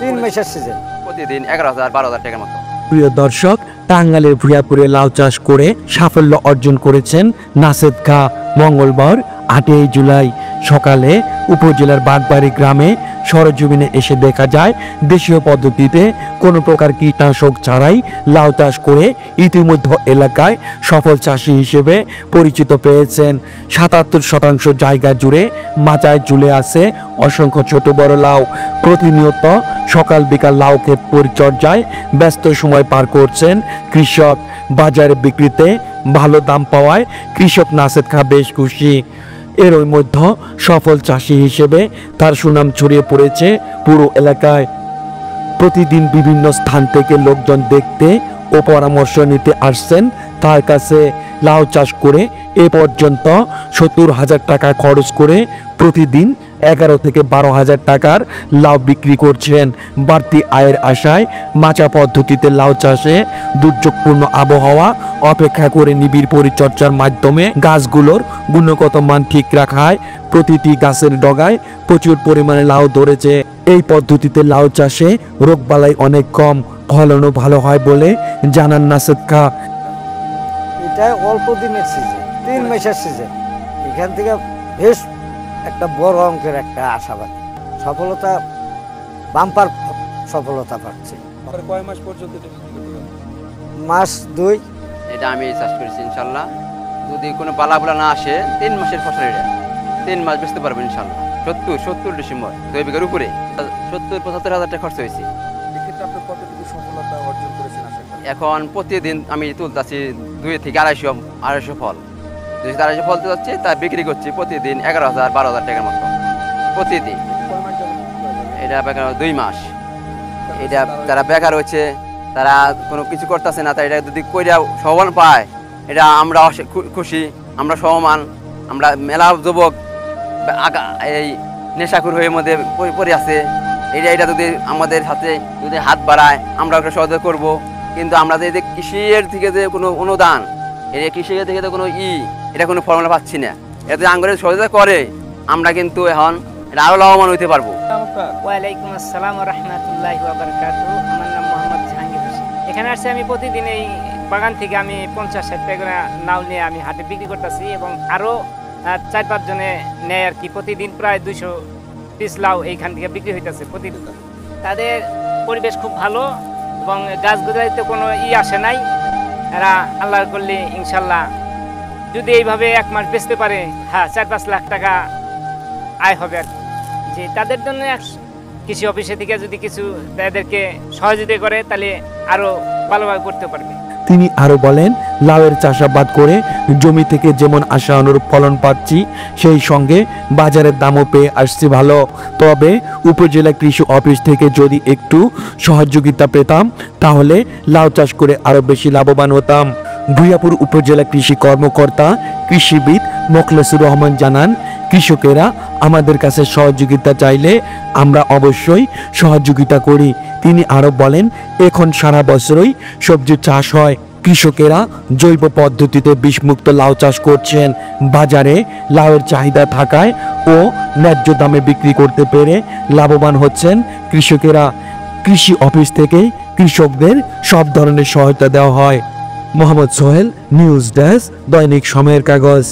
3 মাসের সিজন প্রতিদিন 11,000-12,000 টাকার মতো। প্রিয় দর্শক, টাঙ্গাইলের ভুইয়াপুরে লাউ চাষ করে সাফল্য অর্জন করেছেন নাসেদ খা। মঙ্গলবার 8 জুলাই সকালে উপজেলার বাগবাড়ি গ্রামে সরজমিনে এসে দেখা যায় দেশীয় পদ্ধতিতে কোনো প্রকার কীটনাশক ছাড়াই লাউ চাষ করে ইতিমধ্যে এলাকায় সফল চাষি হিসেবে পরিচিত পেয়েছেন। 77% জায়গা জুড়ে মাচায় ঝুলে আছে অসংখ্য ছোট বড় লাউ। প্রতিনিয়ত সকাল বিকাল লাউ ক্ষেত পরিচর্যায় ব্যস্ত সময় পার করছেন কৃষক। বাজারে বিক্রিতে ভালো দাম পাওয়ায় কৃষক নাসেদ খা বেশ খুশি। এর মধ্যে সফল চাষি হিসেবে তার সুনাম ছড়িয়ে পড়েছে পুরো এলাকায়। প্রতিদিন বিভিন্ন স্থান থেকে লোকজন দেখতে ও পরামর্শ নিতে আসছেন তার কাছে। লাউ চাষ করে এ পর্যন্ত 70,000 টাকা খরচ করে প্রতিদিন 11 থেকে 12,000 টাকার লাউ বিক্রি করছেন। বাড়তি আয়ের আশায় মাচা পদ্ধতিতে লাউ চাষে দুর্যোগপূর্ণ আবহাওয়া অপেক্ষা করে নিবিড় পরিচর্যার মাধ্যমে গাছগুলোর গুণগত মান ঠিক রাখায় প্রতিটি গাছের ডগায় প্রচুর পরিমাণে লাউ ধরেছে। এই পদ্ধতিতে লাউ চাষে রোগবালাই অনেক কম, ফলনও ভালো হয় বলে জানান নাসেদ খা। এটা অল্প দিনের সিজন, 3 মাসের সিজন। এখান থেকে বেশ একটা বড় অঙ্কের একটা আশাবাদ, সফলতা বাম্পার সফলতা পাচ্ছে। কয় মাস পর্যন্ত এটা বিক্রি করতে পারবেন? মাস 2। এটা আমি চাষ করেছি ইনশাল্লাহ। যদি কোনো পালাগুলা না আসে 3 মাসের ফসল, এটা 3 মাস বেচতে পারবো ইনশাল্লাহ। 70 ডিসেম্বর 2 বিঘার উপরে 70-75,000 টাকা খরচ হয়েছে। এক্ষেত্রে আপনি কতটুকু সফলতা অর্জন করেছেন আশা করি? এখন প্রতিদিন আমি তুলতেছি 2 থেকে 250 ফল। 2 থেকে 250 ফল তুলছি, তা বিক্রি করছি প্রতিদিন 11,000-12,000 টাকার মতো প্রতিদিন। কয় মাস যাবত বিক্রি করা যাবে? এটা বেকার 2 মাস। এটা যারা বেকার হয়েছে, তারা কোনো কিছু করতেছে না, তাই এটা যদি কইরা সমান পায়, এটা আমরা খুশি। আমরা সমান, আমরা মেলা যুবক এই নেশাখুর হয়ে মধ্যে পড়ে আছে। এটা যদি আমাদের হাতে যদি হাত বাড়ায়, আমরা ওটা সহযোগিতা করবো। কিন্তু আমরা যে কৃষির থেকে যে কোনো অনুদান, এই কৃষির থেকে তো কোনো এটা কোনো ফর্মুলা পাচ্ছি না। এটা যদি আঙ্গুরের সহযোগিতা করে, আমরা কিন্তু এখন এটা আরও লাভবান হইতে পারবো। ওয়ালাইকুম আসসালাম ওয়া রাহমাতুল্লাহি ওয়া বারাকাতুহু। আমার নাম মোহাম্মদ জাহাঙ্গীর হোসেন। এখানে আসছে আমি প্রতিদিন এই বাগান থেকে আমি 50-60 টাকা করে লাউ নিয়ে আমি হাটে বিক্রি করতেছি, এবং আরও 4-5 জনে নেয় আর কি। প্রতিদিন প্রায় 200 পিস লাউ এইখান থেকে বিক্রি হইতেছে প্রতিদিন। তাদের পরিবেশ খুব ভালো, এবং গাছগুলোতে কোনো আসে নাই। এরা আল্লাহ করলে ইনশাল্লাহ যদি এইভাবে 1 মাস বেচতে পারে, হ্যাঁ 4-5 লাখ টাকা আয় হবে আর কি। যে তাদের জন্য কৃষি অফিসে থেকে যদি কিছু তাদেরকে সহযোগিতা করে, তাহলে আরও ভালোভাবে করতে পারবে। তিনি আরো বলেন, লাউয়ের চাষাবাদ করে জমি থেকে যেমন আশা অনুরূপ ফলন পাচ্ছি, সেই সঙ্গে বাজারের দামও পেয়ে আসছি ভালো। তবে উপজেলা কৃষি অফিস থেকে যদি একটু সহযোগিতা পেতাম, তাহলে লাউ চাষ করে আরো বেশি লাভবান হতাম। ভুইয়াপুর উপজেলা কৃষি কর্মকর্তা কৃষিবিদ মোখলেসুর রহমান জানান, কৃষকেরা আমাদের কাছে সহযোগিতা চাইলে আমরা অবশ্যই সহযোগিতা করি। তিনি আরো বলেন, এখন সারা বছরই সবজি চাষ হয়। কৃষকেরা জৈব পদ্ধতিতে বিষমুক্ত লাউ চাষ করছেন। বাজারে লাউয়ের চাহিদা থাকায় ও ন্যায্য দামে বিক্রি করতে পেরে লাভবান হচ্ছেন কৃষকেরা। কৃষি অফিস থেকে কৃষকদের সব ধরনের সহায়তা দেওয়া হয়। মোহাম্মদ সোহেল, নিউজ ডেস্ক, দৈনিক সময়ের কাগজ।